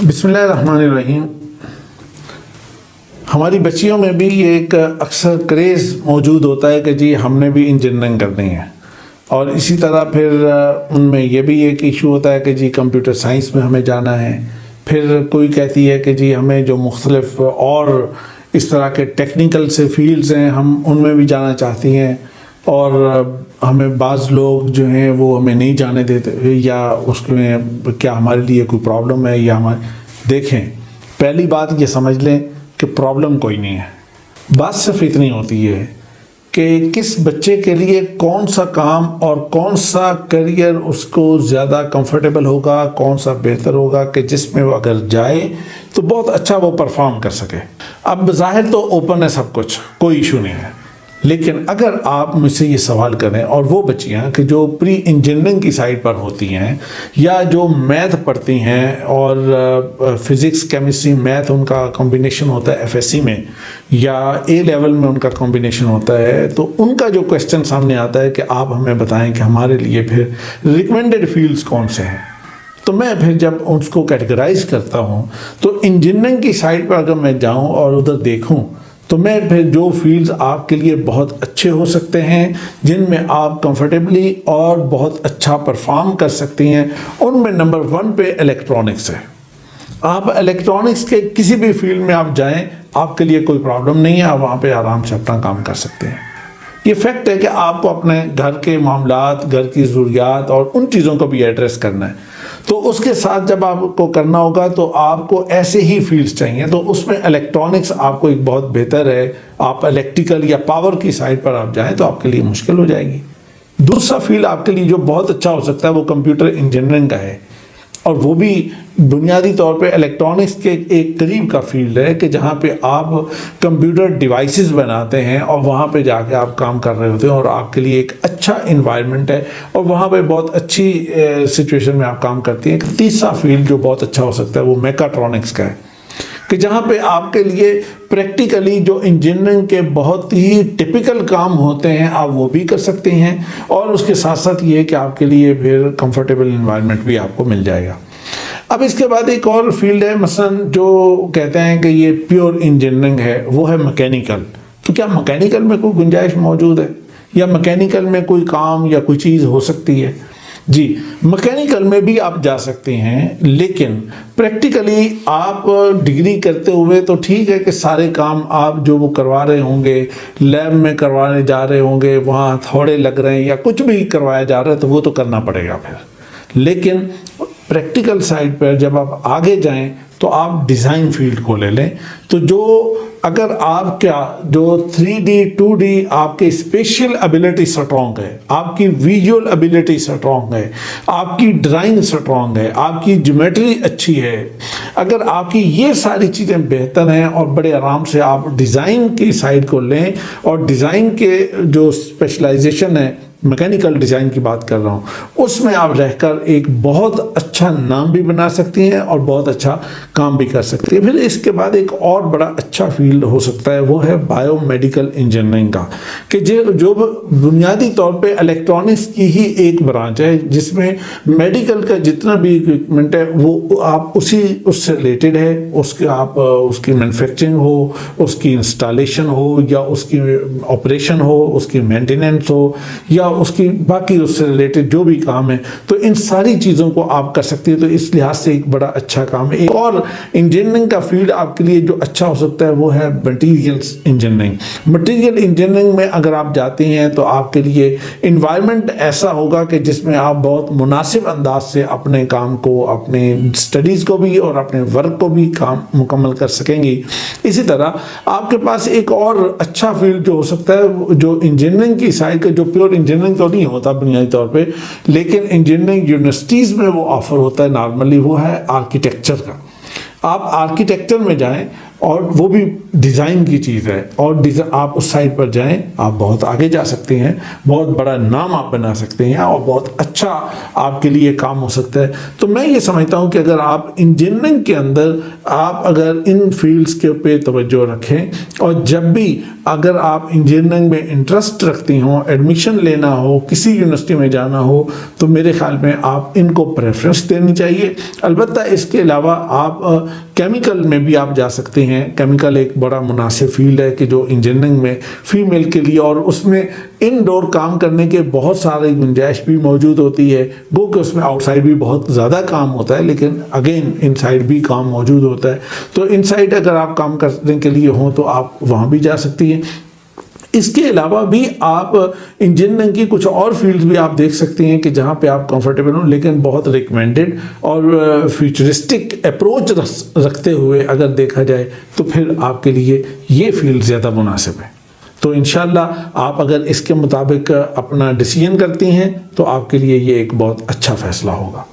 بسم اللہ الرحمن الرحیم۔ ہماری بچیوں میں بھی یہ ایک اکثر کریز موجود ہوتا ہے کہ جی ہم نے بھی انجینئرنگ کرنی ہے، اور اسی طرح پھر ان میں یہ بھی ایک ایشو ہوتا ہے کہ جی کمپیوٹر سائنس میں ہمیں جانا ہے۔ پھر کوئی کہتی ہے کہ جی ہمیں جو مختلف اور اس طرح کے ٹیکنیکل سے فیلڈز ہیں ہم ان میں بھی جانا چاہتی ہیں، اور ہمیں بعض لوگ جو ہیں وہ ہمیں نہیں جانے دیتے، یا اس میں کیا ہمارے لیے کوئی پرابلم ہے یا ہمارے۔ دیکھیں، پہلی بات یہ سمجھ لیں کہ پرابلم کوئی نہیں ہے، بات صرف اتنی ہوتی ہے کہ کس بچے کے لیے کون سا کام اور کون سا کیریئر اس کو زیادہ کمفرٹیبل ہوگا، کون سا بہتر ہوگا کہ جس میں وہ اگر جائے تو بہت اچھا وہ پرفارم کر سکے۔ اب بظاہر تو اوپن ہے سب کچھ، کوئی ایشو نہیں ہے، لیکن اگر آپ مجھ سے یہ سوال کریں، اور وہ بچیاں کہ جو پری انجینئرنگ کی سائڈ پر ہوتی ہیں یا جو میتھ پڑھتی ہیں اور فزکس کیمسٹری میتھ ان کا کمبینیشن ہوتا ہے ایف ایس سی میں یا اے لیول میں ان کا کمبینیشن ہوتا ہے، تو ان کا جو کویسچن سامنے آتا ہے کہ آپ ہمیں بتائیں کہ ہمارے لیے پھر ریکمینڈڈ فیلڈز کون سے ہیں۔ تو میں پھر جب اس کو کیٹیگرائز کرتا ہوں تو انجینئرنگ کی سائڈ پر اگر میں جاؤں اور ادھر دیکھوں تو میں پھر جو فیلڈز آپ کے لیے بہت اچھے ہو سکتے ہیں، جن میں آپ کمفرٹیبلی اور بہت اچھا پرفارم کر سکتی ہیں، ان میں نمبر 1 پہ الیکٹرانکس ہے۔ آپ الیکٹرانکس کے کسی بھی فیلڈ میں آپ جائیں، آپ کے لیے کوئی پرابلم نہیں ہے، آپ وہاں پہ آرام سے اپنا کام کر سکتے ہیں۔ یہ فیکٹ ہے کہ آپ کو اپنے گھر کے معاملات، گھر کی ضروریات اور ان چیزوں کو بھی ایڈریس کرنا ہے، تو اس کے ساتھ جب آپ کو کرنا ہوگا تو آپ کو ایسے ہی فیلڈز چاہیے، تو اس میں الیکٹرانکس آپ کو ایک بہت بہتر ہے۔ آپ الیکٹریکل یا پاور کی سائڈ پر آپ جائیں تو آپ کے لیے مشکل ہو جائے گی۔ دوسرا فیلڈ آپ کے لیے جو بہت اچھا ہو سکتا ہے وہ کمپیوٹر انجینئرنگ کا ہے، اور وہ بھی بنیادی طور پہ الیکٹرانکس کے ایک قریب کا فیلڈ ہے کہ جہاں پہ آپ کمپیوٹر ڈیوائسز بناتے ہیں اور وہاں پہ جا کے آپ کام کر رہے ہوتے ہیں، اور آپ کے لیے ایک اچھا انوائرمنٹ ہے اور وہاں پہ بہت اچھی سچویشن میں آپ کام کرتی ہیں۔ تیسرا فیلڈ جو بہت اچھا ہو سکتا ہے وہ میکاٹرونکس کا ہے، کہ جہاں پہ آپ کے لیے پریکٹیکلی جو انجینئرنگ کے بہت ہی ٹپیکل کام ہوتے ہیں آپ وہ بھی کر سکتے ہیں، اور اس کے ساتھ ساتھ یہ کہ آپ کے لیے پھر کمفرٹیبل انوائرمنٹ بھی آپ کو مل جائے گا۔ اب اس کے بعد ایک اور فیلڈ ہے، مثلا جو کہتے ہیں کہ یہ پیور انجینئرنگ ہے، وہ ہے میکینیکل۔ تو کیا میکینیکل میں کوئی گنجائش موجود ہے، یا میکینیکل میں کوئی کام یا کوئی چیز ہو سکتی ہے؟ جی، میکینیکل میں بھی آپ جا سکتے ہیں، لیکن پریکٹیکلی آپ ڈگری کرتے ہوئے تو ٹھیک ہے کہ سارے کام آپ جو وہ کروا رہے ہوں گے، لیب میں کروانے جا رہے ہوں گے، وہاں تھوڑے لگ رہے ہیں یا کچھ بھی کروایا جا رہا ہے تو وہ تو کرنا پڑے گا پھر۔ لیکن پریکٹیکل سائڈ پر جب آپ آگے جائیں تو آپ ڈیزائن فیلڈ کو لے لیں، تو جو اگر آپ کیا جو 3D 2D آپ کے اسپیشل ابیلٹی سٹرونگ ہے، آپ کی ویژول ابیلٹی سٹرونگ ہے، آپ کی ڈرائنگ سٹرونگ ہے، آپ کی جیومیٹری اچھی ہے، اگر آپ کی یہ ساری چیزیں بہتر ہیں اور بڑے آرام سے آپ ڈیزائن کی سائڈ کو لیں، اور ڈیزائن کے جو اسپیشلائزیشن ہے، میکینیکل ڈیزائن کی بات کر رہا ہوں، اس میں آپ رہ کر ایک بہت اچھا نام بھی بنا سکتی ہیں اور بہت اچھا کام بھی کر سکتی ہیں۔ پھر اس کے بعد ایک اور بڑا اچھا فیلڈ ہو سکتا ہے، وہ ہے بایو میڈیکل انجینئرنگ کا، کہ جو بنیادی طور پہ الیکٹرانکس کی ہی ایک برانچ ہے، جس میں میڈیکل کا جتنا بھی اکوپمنٹ ہے وہ آپ اس سے ریلیٹڈ ہے، اس کی مینوفیکچرنگ ہو، اس کی انسٹالیشن ہو، یا اس کی آپریشن ہو، اس کی مینٹیننس ہو، یا اس کی باقی اس سے ریلیٹڈ جو بھی کام ہے، تو ان ساری چیزوں کو آپ کر سکتے ہیں۔ تو اس لحاظ سے ایک بڑا اچھا کام ہے۔ ایک اور انجینئرنگ کا فیلڈ آپ کے لیے جو اچھا ہو سکتا ہے وہ ہے مٹیریلز انجینئرنگ۔ مٹیریل انجینئرنگ میں اگر آپ جاتے ہیں تو آپ کے لیے انوائرمنٹ ایسا ہوگا کہ جس میں آپ بہت مناسب انداز سے اپنے کام کو، اپنے اسٹڈیز کو بھی اور اپنے ورک کو بھی کام مکمل کر سکیں گی۔ اسی طرح آپ کے پاس ایک اور اچھا فیلڈ جو ہو سکتا ہے، جو انجینئرنگ کی سائڈ کا، جو پیور انجینئرنگ تو نہیں ہوتا بنیادی طور پہ، لیکن انجینئرنگ یونیورسٹیز میں وہ آفر ہوتا ہے نارملی، وہ ہے آرکیٹیکچر کا۔ آپ آرکیٹیکچر میں جائیں، اور وہ بھی ڈیزائن کی چیز ہے، اور آپ اس سائڈ پر جائیں، آپ بہت آگے جا سکتے ہیں، بہت بڑا نام آپ بنا سکتے ہیں، اور بہت اچھا آپ کے لیے کام ہو سکتا ہے۔ تو میں یہ سمجھتا ہوں کہ اگر آپ انجینئرنگ کے اندر آپ اگر ان فیلڈز کے پہ توجہ رکھیں، اور جب بھی اگر آپ انجینئرنگ میں انٹرسٹ رکھتی ہوں، ایڈمیشن لینا ہو، کسی یونیورسٹی میں جانا ہو، تو میرے خیال میں آپ ان کو پریفرنس دینی چاہیے۔ البتہ اس کے علاوہ آپ کیمیکل میں بھی آپ جا سکتے ہیں۔ کیمیکل ایک بڑا مناسب فیلڈ ہے کہ جو انجینئرنگ میں فیمیل کے لیے، اور اس میں انڈور کام کرنے کے بہت سارے گنجائش بھی موجود ہوتی ہے، وہ کہ اس میں آؤٹ سائڈ بھی بہت زیادہ کام ہوتا ہے، لیکن اگین ان سائڈ بھی کام موجود ہوتا ہے۔ تو ان سائڈ اگر آپ کام کرنے کے لیے ہوں تو آپ وہاں بھی جا سکتی ہیں۔ اس کے علاوہ بھی آپ انجینئرنگ کی کچھ اور فیلڈز بھی آپ دیکھ سکتی ہیں کہ جہاں پہ آپ کمفرٹیبل ہوں، لیکن بہت ریکمینڈڈ اور فیوچرسٹک اپروچ رکھتے ہوئے اگر دیکھا جائے تو پھر آپ کے لیے یہ فیلڈ زیادہ مناسب ہے۔ تو انشاءاللہ آپ اگر اس کے مطابق اپنا ڈیسیژن کرتی ہیں تو آپ کے لیے یہ ایک بہت اچھا فیصلہ ہوگا۔